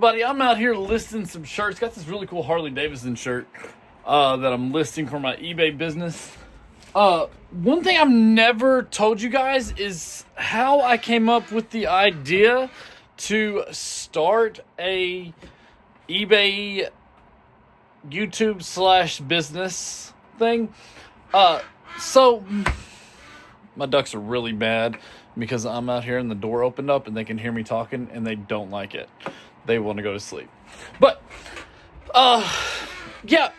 everybody, I'm out here listing some shirts. Got this really cool Harley Davidson shirt that I'm listing for my eBay business. One thing I've never told you guys is how I came up with the idea to start a eBay YouTube / business thing. So my ducks are really bad because I'm out here and the door opened up and they can hear me talking and they don't like it. They want to go to sleep. But, yeah.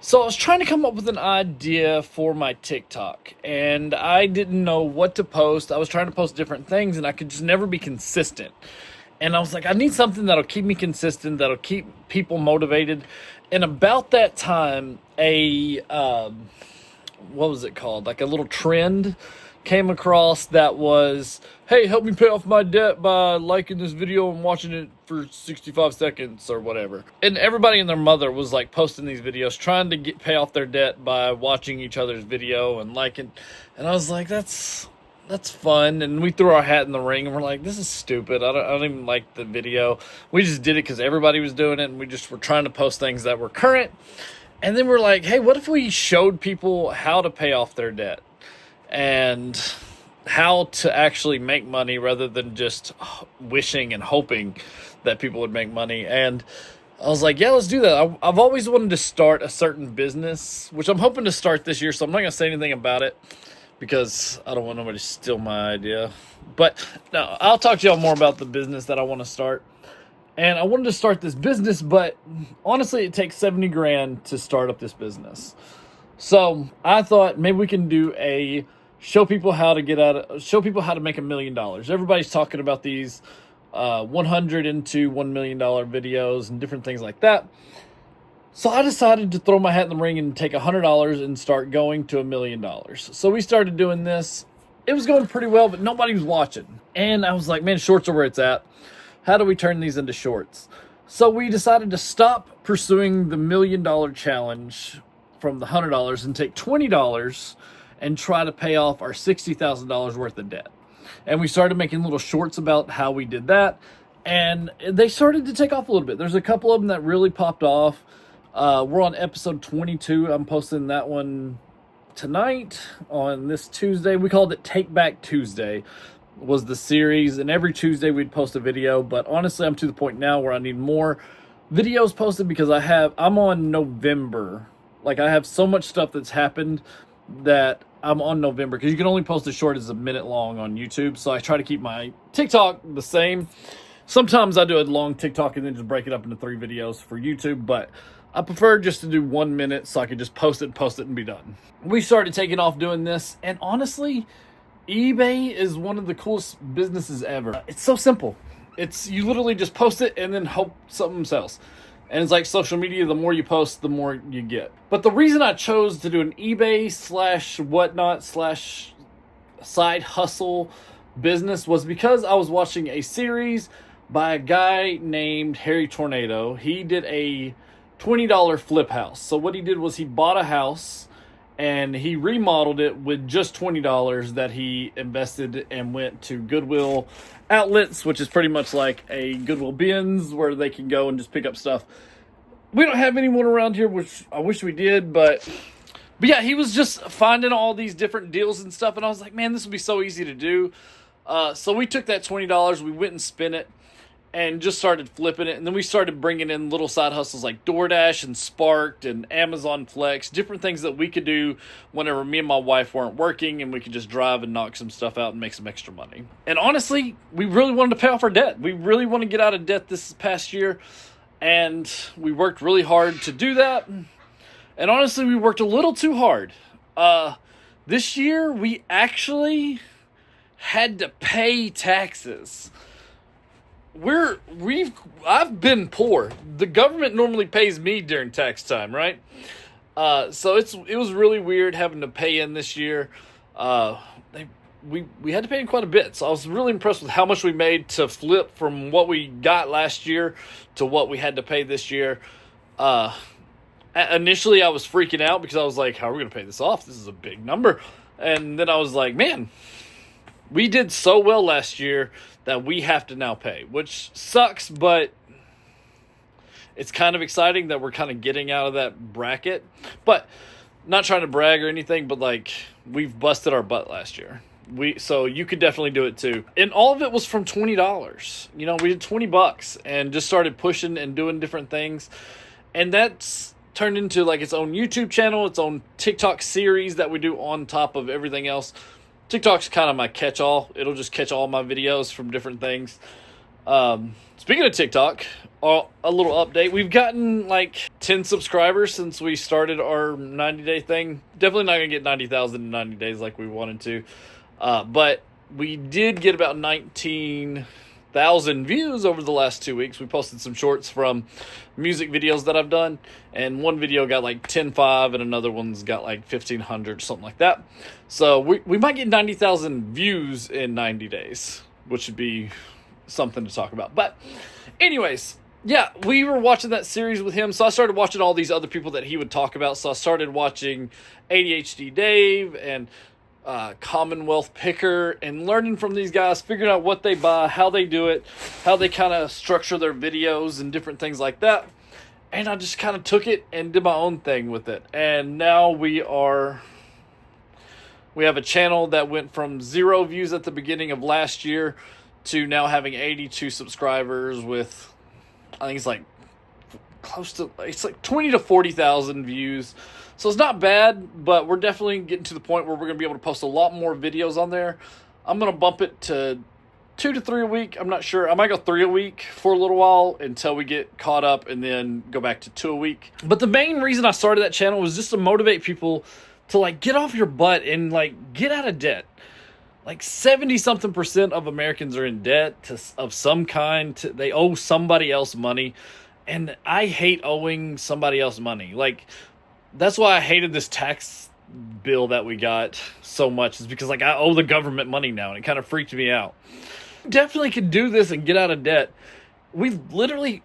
So I was trying to come up with an idea for my TikTok and I didn't know what to post. I was trying to post different things and I could just never be consistent. And I was like, I need something that'll keep me consistent, that'll keep people motivated. And about that time, what was it called? Like a little trend came across that was, hey, help me pay off my debt by liking this video and watching it for 65 seconds or whatever. And everybody and their mother was like posting these videos, trying to pay off their debt by watching each other's video and liking. And I was like, that's fun. And we threw our hat in the ring and we're like, this is stupid. I don't even like the video. We just did it because everybody was doing it and we just were trying to post things that were current. And then we're like, hey, what if we showed people how to pay off their debt and how to actually make money rather than just wishing and hoping that people would make money? And I was like, yeah, let's do that. I've always wanted to start a certain business, which I'm hoping to start this year, so I'm not going to say anything about it because I don't want nobody to steal my idea. But no, I'll talk to y'all more about the business that I want to start. And I wanted to start this business, but honestly, it takes 70 grand to start up this business. So I thought maybe we can do show people how to make $1 million. Everybody's talking about these 100 into $1 million videos and different things like that. So I decided to throw my hat in the ring and take $100 and start going to $1 million. So we started doing this. It was going pretty well, but nobody was watching. And I was like, man, shorts are where it's at. How do we turn these into shorts? So we decided to stop pursuing the $1 million challenge from the $100 and take $20 and try to pay off our $60,000 worth of debt. And we started making little shorts about how we did that. And they started to take off a little bit. There's a couple of them that really popped off. We're on episode 22. I'm posting that one tonight on this Tuesday. We called it Take Back Tuesday was the series. And every Tuesday we'd post a video. But honestly, I'm to the point now where I need more videos posted because I'm on November. Like I have so much stuff that's happened that I'm on November because you can only post as short as a minute long on YouTube. So I try to keep my TikTok the same. Sometimes I do a long TikTok and then just break it up into 3 videos for YouTube, but I prefer just to do 1 minute so I can just post it and be done. We started taking off doing this, and honestly, eBay is one of the coolest businesses ever. It's so simple. You literally just post it and then hope something sells. And it's like social media, the more you post, the more you get. But the reason I chose to do an eBay / side hustle business was because I was watching a series by a guy named Harry Tornado. He did a $20 flip house. So what he did was he bought a house and he remodeled it with just $20 that he invested and went to Goodwill outlets, which is pretty much like a Goodwill bins where they can go and just pick up stuff. We don't have anyone around here, which I wish we did, but yeah, he was just finding all these different deals and stuff, and I was like, man, this would be so easy to do. So we took that $20, we went and spent it, and just started flipping it, and then we started bringing in little side hustles like DoorDash and Sparked and Amazon Flex, different things that we could do whenever me and my wife weren't working, and we could just drive and knock some stuff out and make some extra money. And honestly, we really wanted to pay off our debt. We really want to get out of debt this past year, and we worked really hard to do that. And honestly, we worked a little too hard. This year, we actually had to pay taxes. I've been poor. The government normally pays me during tax time, right? So it was really weird having to pay in this year. We had to pay in quite a bit. So I was really impressed with how much we made to flip from what we got last year to what we had to pay this year. Initially, I was freaking out because I was like, how are we going to pay this off? This is a big number. And then I was like, man, we did so well last year that we have to now pay, which sucks, but it's kind of exciting that we're kind of getting out of that bracket. But not trying to brag or anything, but like, we've busted our butt last year. So you could definitely do it too. And all of it was from $20. You know, we did $20 and just started pushing and doing different things. And that's turned into like its own YouTube channel, its own TikTok series that we do on top of everything else. TikTok's kind of my catch-all. It'll just catch all my videos from different things. Speaking of TikTok, a little update. We've gotten like 10 subscribers since we started our 90-day thing. Definitely not going to get 90,000 in 90 days like we wanted to. But we did get about 19,000 views over the last 2 weeks. We posted some shorts from music videos that I've done. And one video got like 10.5 and another one's got like 1,500, something like that. So we might get 90,000 views in 90 days, which would be something to talk about. But anyways, yeah, we were watching that series with him, so I started watching all these other people that he would talk about. So I started watching ADHD Dave and Commonwealth Picker and learning from these guys, figuring out what they buy, how they do it, how they kind of structure their videos and different things like that. And I just kind of took it and did my own thing with it. And now we have a channel that went from 0 views at the beginning of last year to now having 82 subscribers with, I think it's like it's like 20 to 40,000 views. So it's not bad, but we're definitely getting to the point where we're going to be able to post a lot more videos on there. I'm going to bump it to 2 to 3 a week. I'm not sure. I might go 3 a week for a little while until we get caught up and then go back to 2 a week. But the main reason I started that channel was just to motivate people to like get off your butt and like get out of debt. Like 70-something% of Americans are in debt of some kind. They owe somebody else money. And I hate owing somebody else money. Like, that's why I hated this tax bill that we got so much, is because like I owe the government money now, and it kind of freaked me out. Definitely could do this and get out of debt. We literally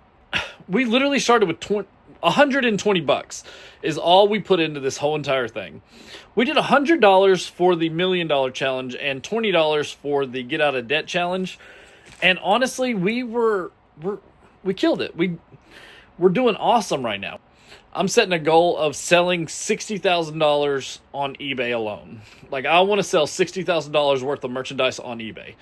started with $120 is all we put into this whole entire thing. We did $100 for the $1 million challenge and $20 for the get out of debt challenge. And honestly, we killed it. We're doing awesome right now. I'm setting a goal of selling $60,000 on eBay alone. Like, I want to sell $60,000 worth of merchandise on eBay.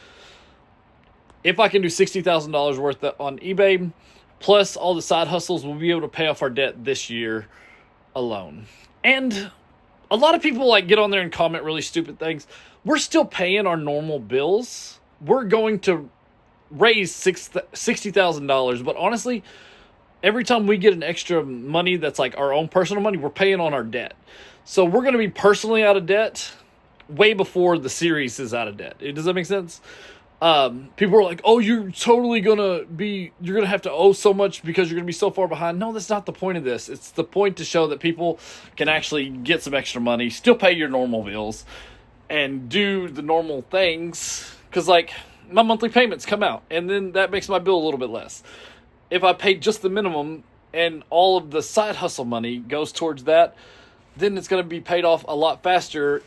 If I can do $60,000 worth on eBay, plus all the side hustles, we'll be able to pay off our debt this year alone. And a lot of people like get on there and comment really stupid things. We're still paying our normal bills. We're going to raise $60,000, but honestly, every time we get an extra money that's like our own personal money, we're paying on our debt. So we're going to be personally out of debt way before the series is out of debt. Does that make sense? People are like, oh, you're going to have to owe so much because you're going to be so far behind. No, that's not the point of this. It's the point to show that people can actually get some extra money, still pay your normal bills, and do the normal things. Because like, my monthly payments come out, and then that makes my bill a little bit less. If I pay just the minimum and all of the side hustle money goes towards that, then it's going to be paid off a lot faster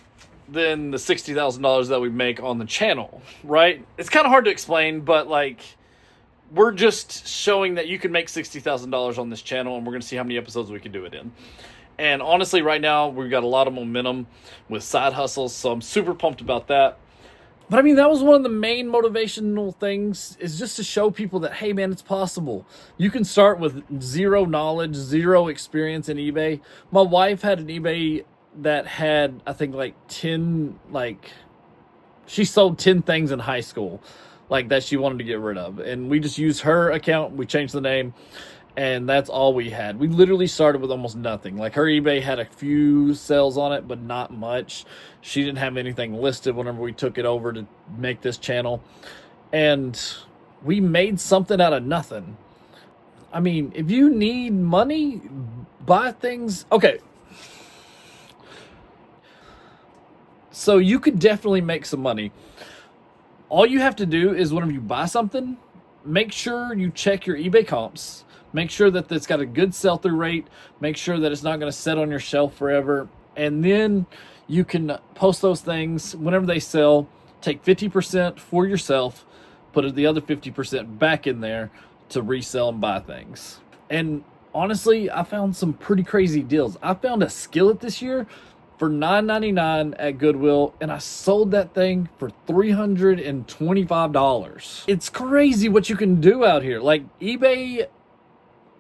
than the $60,000 that we make on the channel, right? It's kind of hard to explain, but like, we're just showing that you can make $60,000 on this channel, and we're going to see how many episodes we can do it in. And honestly, right now, we've got a lot of momentum with side hustles, so I'm super pumped about that. But I mean, that was one of the main motivational things, is just to show people that, hey man, it's possible. You can start with zero knowledge, zero experience in eBay. My wife had an eBay that had, I think, like 10, like, she sold 10 things in high school, like, that she wanted to get rid of. And we just used her account, we changed the name, and that's all we had. We literally started with almost nothing. Like, her eBay had a few sales on it, but not much. She didn't have anything listed whenever we took it over to make this channel. And we made something out of nothing. I mean, if you need money, buy things. Okay. So you could definitely make some money. All you have to do is whenever you buy something, make sure you check your eBay comps. Make sure that it's got a good sell-through rate. Make sure that it's not going to sit on your shelf forever. And then you can post those things whenever they sell. Take 50% for yourself. put the other 50% back in there to resell and buy things. And honestly, I found some pretty crazy deals. I found a skillet this year for $9.99 at Goodwill, and I sold that thing for $325. It's crazy what you can do out here. Like eBay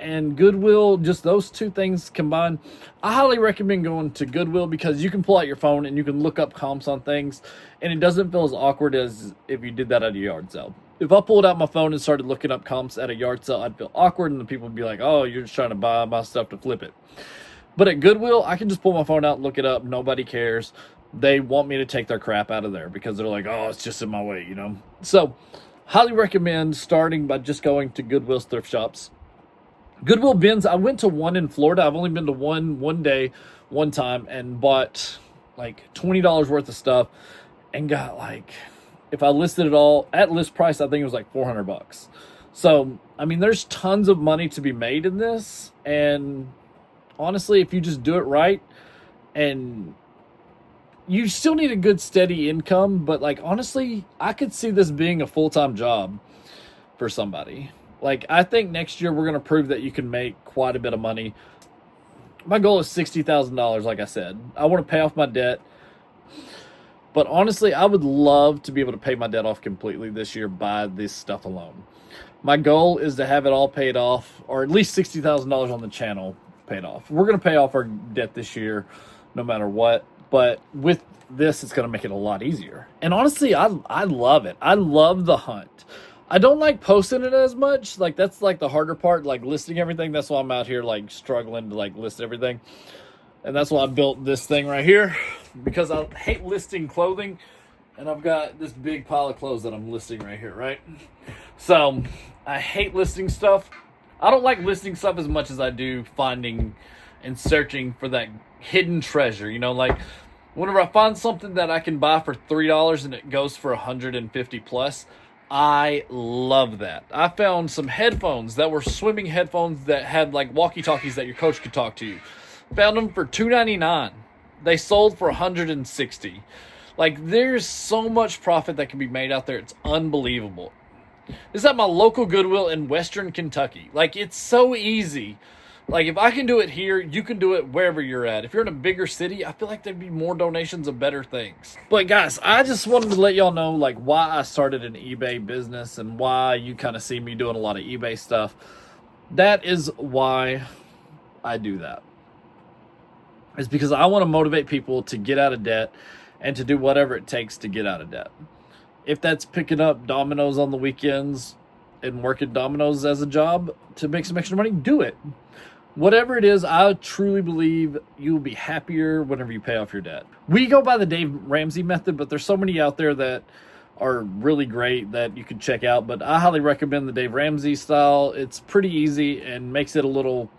and Goodwill, just those two things combined. I highly recommend going to Goodwill because you can pull out your phone and you can look up comps on things, and it doesn't feel as awkward as if you did that at a yard sale. If I pulled out my phone and started looking up comps at a yard sale, I'd feel awkward, and the people would be like, oh, you're just trying to buy my stuff to flip it. But at Goodwill, I can just pull my phone out and look it up. Nobody cares. They want me to take their crap out of there because they're like, oh, it's just in my way, you know? So, highly recommend starting by just going to Goodwill's thrift shops. Goodwill bins, I went to one in Florida. I've only been to one day, one time, and bought like $20 worth of stuff and got like, if I listed it all at list price, I think it was like $400. So, I mean, there's tons of money to be made in this, and honestly, if you just do it right, and you still need a good steady income, but like honestly, I could see this being a full-time job for somebody. Like, I think next year we're going to prove that you can make quite a bit of money. My goal is $60,000, like I said. I want to pay off my debt. But honestly, I would love to be able to pay my debt off completely this year by this stuff alone. My goal is to have it all paid off, or at least $60,000 on the channel paid off. We're going to pay off our debt this year no matter what. But with this, it's going to make it a lot easier. And honestly, I love it. I love the hunt. I don't like posting it as much. Like, that's like the harder part, like listing everything. That's why I'm out here like struggling to like list everything. And that's why I built this thing right here, because I hate listing clothing. And I've got this big pile of clothes that I'm listing right here, right? So I hate listing stuff. I don't like listing stuff as much as I do finding and searching for that hidden treasure. You know, like whenever I find something that I can buy for $3 and it goes for $150 plus, I love that. I found some headphones that were swimming headphones that had like walkie-talkies that your coach could talk to you. Found them for $2.99. They sold for $160. Like, there's so much profit that can be made out there. It's unbelievable. This is at my local Goodwill in Western Kentucky. Like, it's so easy. Like, if I can do it here, you can do it wherever you're at. If you're in a bigger city, I feel like there'd be more donations of better things. But guys, I just wanted to let y'all know like why I started an eBay business and why you kind of see me doing a lot of eBay stuff. That is why I do that. It's because I want to motivate people to get out of debt and to do whatever it takes to get out of debt. If that's picking up dominoes on the weekends and working dominoes as a job to make some extra money, do it. Whatever it is, I truly believe you'll be happier whenever you pay off your debt. We go by the Dave Ramsey method, but there's so many out there that are really great that you can check out. But I highly recommend the Dave Ramsey style. It's pretty easy and makes it a little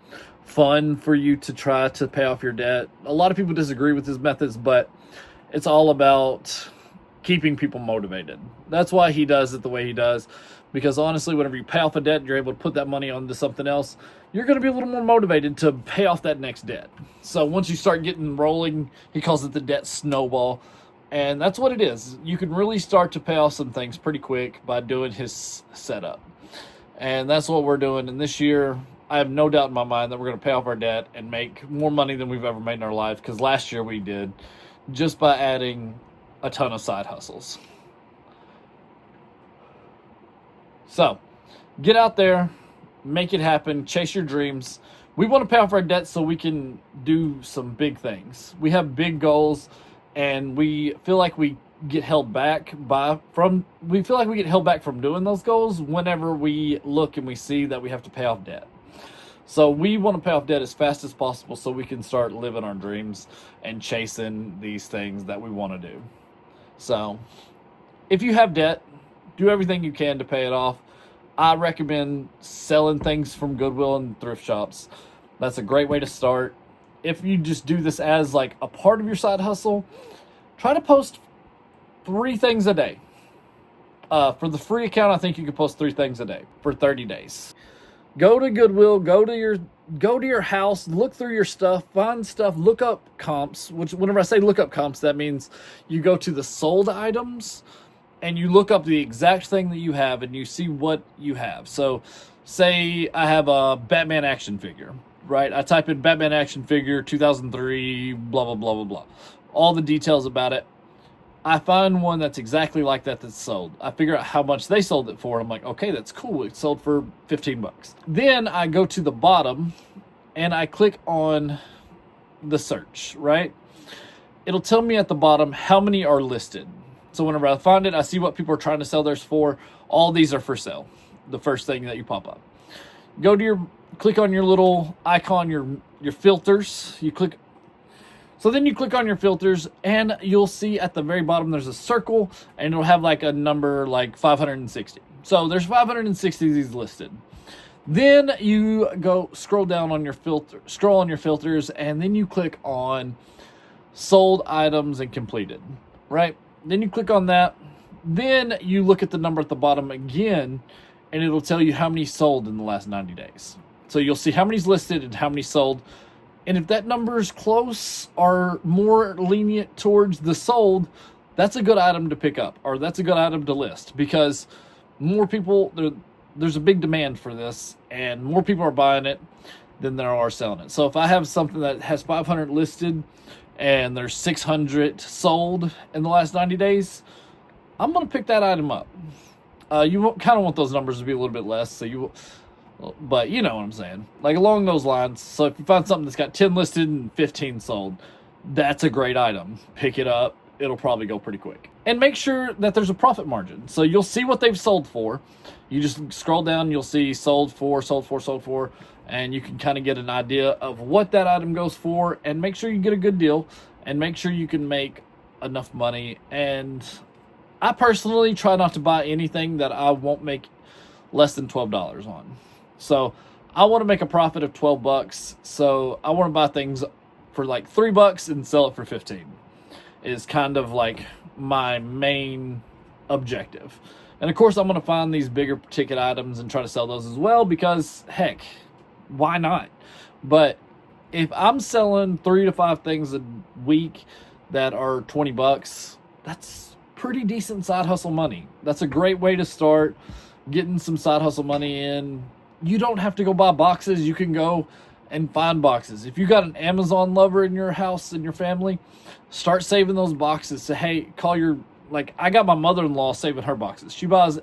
fun for you to try to pay off your debt. A lot of people disagree with his methods, but it's all about keeping people motivated. That's why he does it the way he does. Because honestly, whenever you pay off a debt and you're able to put that money onto something else, you're going to be a little more motivated to pay off that next debt. So once you start getting rolling, he calls it the debt snowball. And that's what it is. You can really start to pay off some things pretty quick by doing his setup. And that's what we're doing. And this year, I have no doubt in my mind that we're going to pay off our debt and make more money than we've ever made in our lives. Because last year we did, just by adding a ton of side hustles. So, get out there, make it happen, chase your dreams. We want to pay off our debt so we can do some big things. We have big goals, and we feel like we get held back from doing those goals whenever we look and we see that we have to pay off debt. So we want to pay off debt as fast as possible so we can start living our dreams and chasing these things that we want to do. So, if you have debt, do everything you can to pay it off. I recommend selling things from Goodwill and thrift shops. That's a great way to start. If you just do this as like a part of your side hustle, try to post 3 things a day. For the free account, I think you can post 3 things a day for 30 days. Go to Goodwill, go to your house, look through your stuff, find stuff, look up comps, which whenever I say look up comps, that means you go to the sold items and you look up the exact thing that you have and you see what you have. So say I have a Batman action figure, right? I type in Batman action figure 2003, blah, blah, blah, blah, blah. All the details about it. I find one that's exactly like that that's sold. I figure out how much they sold it for. I'm like, okay, that's cool. It sold for 15 bucks. Then I go to the bottom and I click on the search, right? It'll tell me at the bottom how many are listed. So whenever I find it, I see what people are trying to sell theirs for. All these are for sale. The first thing that you pop up. Click on your little icon, your filters. So then you click on your filters and you'll see at the very bottom there's a circle and it'll have like a number like 560. So there's 560 of these listed. Then you scroll on your filters, and then you click on sold items and completed, right? Then you click on that. Then you look at the number at the bottom again, and it'll tell you how many sold in the last 90 days. So you'll see how many's listed and how many sold. And if that number is close or more lenient towards the sold, that's a good item to pick up, or that's a good item to list, because more people, there's a big demand for this, and more people are buying it than there are selling it. So if I have something that has 500 listed and there's 600 sold in the last 90 days, I'm going to pick that item up. You kind of want those numbers to be a little bit less, but you know what I'm saying. Like along those lines. So if you find something that's got 10 listed and 15 sold, that's a great item. Pick it up. It'll probably go pretty quick. And make sure that there's a profit margin. So you'll see what they've sold for. You just scroll down, you'll see sold for, and you can kind of get an idea of what that item goes for, and make sure you get a good deal, and make sure you can make enough money. And I personally try not to buy anything that I won't make less than $12 on. So I want to make a profit of 12 bucks. So I want to buy things for like $3 and sell it for 15 is kind of like my main objective. And of course I'm going to find these bigger ticket items and try to sell those as well, because heck, why not? But if I'm selling 3 to 5 things a week that are 20 bucks, that's pretty decent side hustle money. That's a great way to start getting some side hustle money in. You don't have to go buy boxes. You can go and find boxes. If you got an Amazon lover in your house, in your family, start saving those boxes. Say, hey, I got my mother-in-law saving her boxes. She buys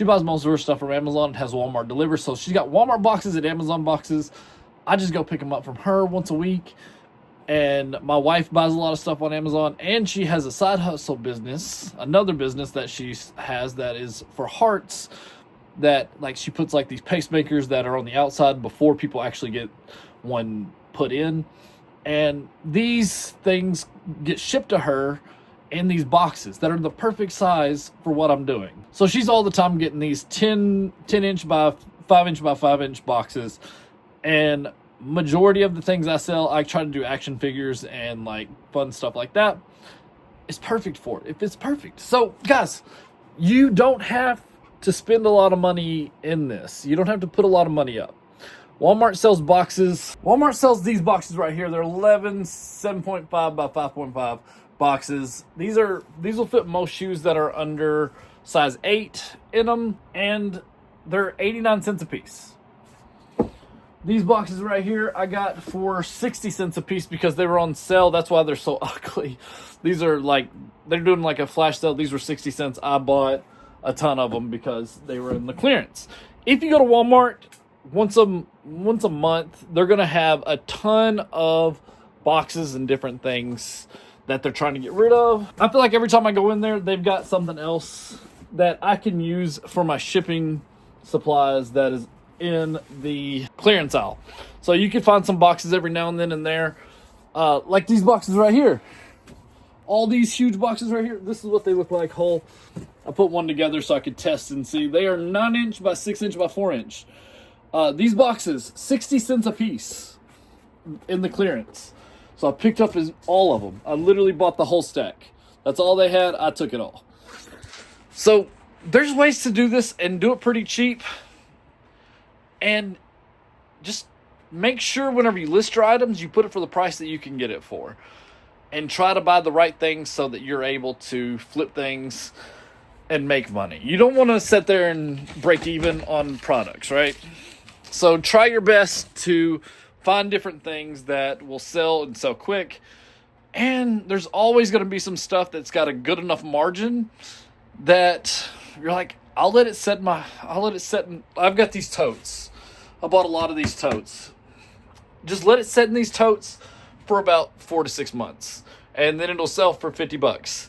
most of her stuff from Amazon and has Walmart deliver. So she's got Walmart boxes and Amazon boxes. I just go pick them up from her once a week. And my wife buys a lot of stuff on Amazon, and she has a side hustle business, another business that she has that is for hearts, that like she puts like these pacemakers that are on the outside before people actually get one put in. And these things get shipped to her in these boxes that are the perfect size for what I'm doing. So she's all the time getting these 10 inch by 5 inch by 5 inch boxes. And majority of the things I sell, I try to do action figures and like fun stuff like that. It's perfect for it. If it's perfect. So guys, you don't have to spend a lot of money in this. You don't have to put a lot of money up. Walmart sells boxes. Walmart sells these boxes right here. They're 11 7.5 by 5.5 boxes. These will fit most shoes that are under size 8 in them, and they're 89 cents a piece. These boxes right here I got for 60 cents a piece because they were on sale. That's why they're so ugly. These are like, they're doing like a flash sale. These were 60 cents. I bought a ton of them because they were in the clearance. If you go to Walmart once a month, they're going to have a ton of boxes and different things that they're trying to get rid of. I feel like every time I go in there, they've got something else that I can use for my shipping supplies that is in the clearance aisle. So you can find some boxes every now and then in there. Like these boxes right here. All these huge boxes right here. This is what they look like whole. I put one together so I could test and see. They are 9 inch by 6 inch by 4 inch. These boxes, 60 cents a piece in the clearance. So I picked up all of them. I literally bought the whole stack. That's all they had. I took it all. So there's ways to do this and do it pretty cheap. And just make sure whenever you list your items, you put it for the price that you can get it for. And try to buy the right things so that you're able to flip things and make money. You don't want to sit there and break even on products, right? So try your best to find different things that will sell and sell quick. And there's always going to be some stuff that's got a good enough margin that you're like, I'll let it set I've got these totes. I bought a lot of these totes. Just let it set in these totes for about 4 to 6 months. And then it'll sell for $50.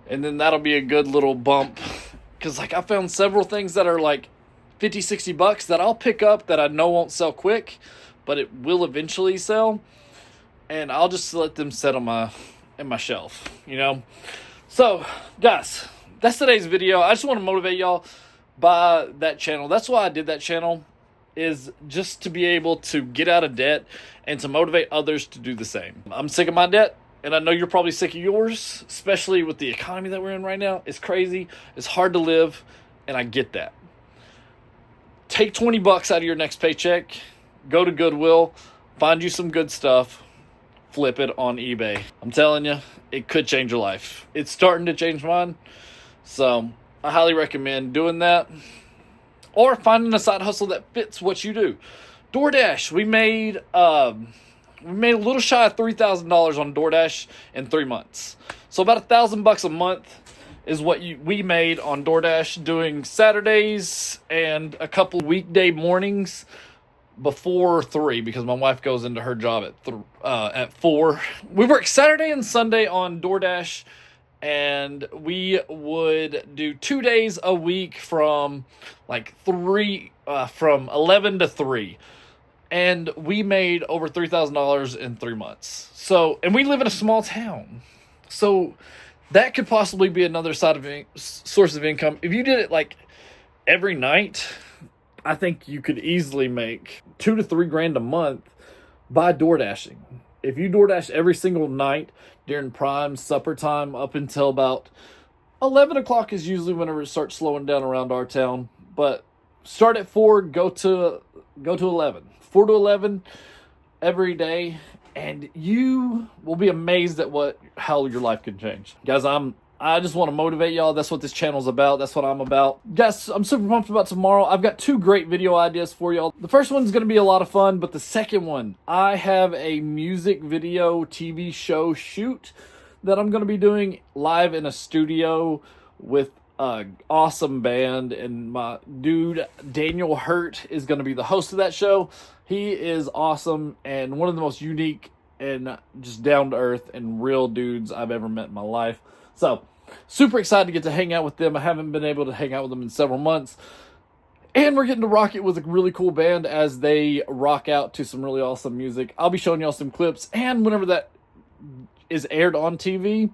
And then that'll be a good little bump. Because like I found several things that are like $50, $60 that I'll pick up that I know won't sell quick, but it will eventually sell. And I'll just let them sit on my shelf, you know? So, guys, that's today's video. I just want to motivate y'all by that channel. That's why I did that channel, is just to be able to get out of debt and to motivate others to do the same. I'm sick of my debt, and I know you're probably sick of yours, especially with the economy that we're in right now. It's crazy. It's hard to live, and I get that. Take $20 out of your next paycheck, go to Goodwill, find you some good stuff, flip it on eBay. I'm telling you, it could change your life. It's starting to change mine. So I highly recommend doing that. Or finding a side hustle that fits what you do. DoorDash, we made a little shy of $3,000 on DoorDash in 3 months. So about $1,000 a month is what we made on DoorDash, doing Saturdays and a couple weekday mornings before 3, because my wife goes into her job at 4. We work Saturday and Sunday on DoorDash, and we would do 2 days a week from like 11 to 3. And we made over $3,000 in 3 months. So, and we live in a small town. So that could possibly be another source of income. If you did it like every night, I think you could easily make $2 to $3 grand a month by DoorDashing. If you DoorDash every single night during prime supper time up until about 11 o'clock is usually whenever it starts slowing down around our town. But start at 4, go to 11. 4 to 11 every day, and you will be amazed at how your life can change. Guys, I just want to motivate y'all. That's what this channel's about. That's what I'm about. Guys, I'm super pumped about tomorrow. I've got 2 great video ideas for y'all. The first one's going to be a lot of fun, but the second one, I have a music video TV show shoot that I'm going to be doing live in a studio with an awesome band, and my dude Daniel Hurt is going to be the host of that show. He is awesome and one of the most unique and just down-to-earth and real dudes I've ever met in my life. So, super excited to get to hang out with them. I haven't been able to hang out with them in several months. And we're getting to rock it with a really cool band as they rock out to some really awesome music. I'll be showing y'all some clips. And whenever that is aired on TV,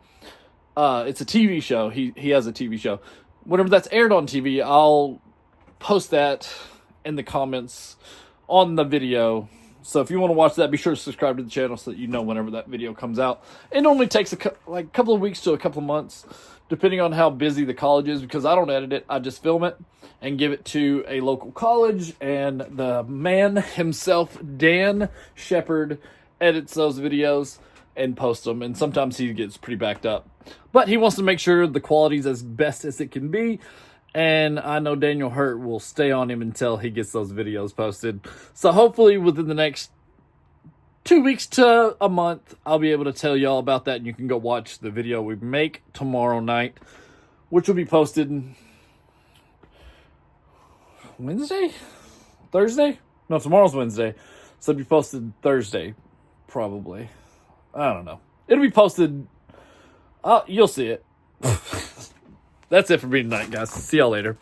it's a TV show. He has a TV show. Whenever that's aired on TV, I'll post that in the comments on the video. So if you want to watch that, be sure to subscribe to the channel so that you know whenever that video comes out. It normally takes a couple of weeks to a couple of months, depending on how busy the college is, because I don't edit it. I just film it and give it to a local college, and the man himself, Dan Shepard, edits those videos and posts them, and sometimes he gets pretty backed up. But he wants to make sure the quality's as best as it can be. And I know Daniel Hurt will stay on him until he gets those videos posted. So hopefully within the next 2 weeks to a month, I'll be able to tell y'all about that. And you can go watch the video we make tomorrow night, which will be posted Wednesday? Thursday? No, tomorrow's Wednesday. So it'll be posted Thursday, probably. I don't know. It'll be posted. You'll see it. That's it for me tonight, guys. See y'all later.